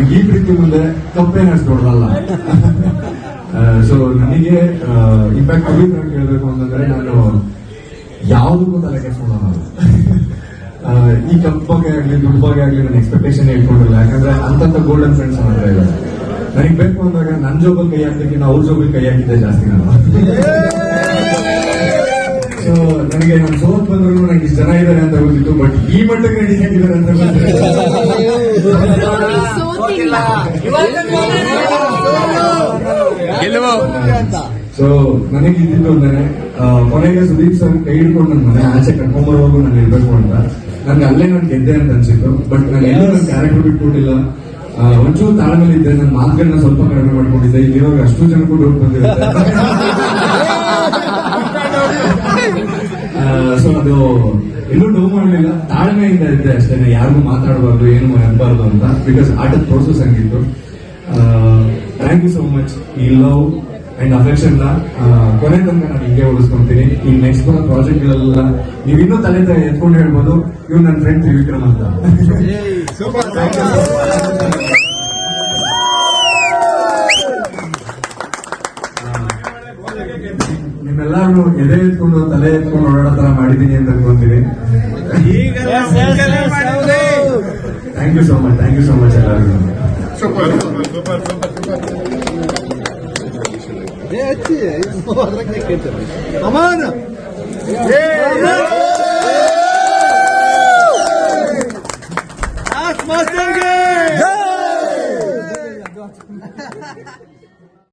ನಂಗೆ ಈ ಪ್ರೀತಿ ಮುಂದೆ ಕಪ್ಪೇನಷ್ಟು ದೊಡ್ಡದಲ್ಲ. ಸೊ ನನಗೆ ಇನ್ಫ್ಯಾಕ್ಟ್ ಅಭಿಪ್ರಾಯ ಕೇಳಬೇಕು ಅಂತಂದ್ರೆ ನಾನು ಯಾವುದಕ್ಕೂ ತಲೆ ಕೆಡ್ಸ್ಕೊಳ್ಳೋಣ. ಈ ಕಪ್ ಬಗ್ಗೆ ಆಗ್ಲಿ ದುಡ್ಡು ಬಗ್ಗೆ ಆಗ್ಲಿ ನನ್ನ ಎಕ್ಸ್ಪೆಕ್ಟೇಷನ್ ಹೇಳ್ಕೊಂಡಿಲ್ಲ. ಯಾಕಂದ್ರೆ ಅಂತಂತ ಗೋಲ್ಡನ್ ಫ್ರೆಂಡ್ಸ್ ಮಾತ್ರ ಇಲ್ಲ. ನನಗೆ ಬೇಕು ಅಂದಾಗ ನನ್ನ ಜೋಬಲ್ಲಿ ಕೈ ಹಾಕ್ಲಿಕ್ಕೆ ಅವ್ರ ಜೋಬಲ್ಲಿ ಕೈ ಹಾಕಿದ್ದೆ ಜಾಸ್ತಿ ನಾನು. ಸೊ ನನಗೆ ನಾನು ಸೋತ್ ಬಂದ್ರು ನಂಗೆ ಇಷ್ಟು ಜನ ಇದ್ದಾರೆ ಅಂತ ಗೊತ್ತಿತ್ತು, ಬಟ್ ಈ ಮಟ್ಟಕ್ಕೆ ರೆಡಿ ಆಗಿದ್ದಾರೆ ಅಂತ ಸೊ ನನಗೆ ಇದ್ದಿದ್ದು ಅಂದ್ರೆ ಕೊನೆಗೆ ಸುದೀಪ್ ಸರ್ ಕೈ ಹಿಡ್ಕೊಂಡು ನನ್ನ ಮನೆ ಆಚೆ ಕರ್ಕೊಂಬರೋವರೆಗೂ ನಾನು ಇರ್ಬೇಕು ಅಂತ ನನ್ಗೆ ಅಲ್ಲೇ ನಾನು ಗೆದ್ದೆ ಅಂತ ಅನ್ಸಿತ್ತು. ಬಟ್ ನಾನು ಎಲ್ಲೂ ನನ್ನ ಕ್ಯಾರೆಕ್ಟರ್ ಬಿಟ್ಕೊಟ್ಟಿಲ್ಲ. ಒಂಚೂರು ತಾಳ್ಮೇಲೆ ಇದ್ದೆ, ನನ್ನ ಮಾತುಗಳನ್ನ ಸ್ವಲ್ಪ ಕಡಿಮೆ ಮಾಡ್ಕೊಂಡಿದ್ದೆ. ಇಲ್ಲಿರುವಾಗ ಅಷ್ಟು ಜನಕ್ಕೂ ಡೌಟ್ ಬಂದಿರುತ್ತೆ. ಸೊ ಅದು ಎಲ್ಲೂ ನೋವು ಮಾಡಲಿಲ್ಲ, ತಾಳ್ಮೆಯಿಂದ ಇದ್ದೆ ಅಷ್ಟೇ. ಯಾರಿಗೂ ಮಾತಾಡಬಾರ್ದು, ಏನು ಅನ್ಬಾರ್ದು ಅಂತ. ಬಿಕಾಸ್ ಆಟದ ಪ್ರೋಸೆಸ್ ಹಂಗಿತ್ತು. Thank you so much. ಈ ಲವ್ ಅಂಡ್ ಅಫೆಕ್ಷನ್ ಕೊನೆ ತನಕ ನಾನು ಹಿಂಗೆ ಉಳಿಸ್ಕೊಂತೀನಿ. ಈ ನೆಕ್ಸ್ಟ್ ಬರೋ ಪ್ರಾಜೆಕ್ಟ್ ಗಳೆಲ್ಲ ನೀವು ಇನ್ನೂ ತಲೆ ಎತ್ಕೊಂಡು ಹೇಳ್ಬೋದು, ಇವ್ ನನ್ನ ಫ್ರೆಂಡ್ ತ್ರಿವಿಕ್ರಮ್ ಅಂತ. ನಿಮ್ಮೆಲ್ಲರೂ ಎದೆ ಎತ್ಕೊಂಡು ತಲೆ ಎತ್ಕೊಂಡು ಓಡಾಡೋ ತರ ಮಾಡಿದೀನಿ ಅಂತ ಅನ್ಕೊಂತೀನಿ. Thank you so much, thank you so much ಎಲ್ಲರಿಗೂ. ಮಾಸ್ಟರ್ಗೆ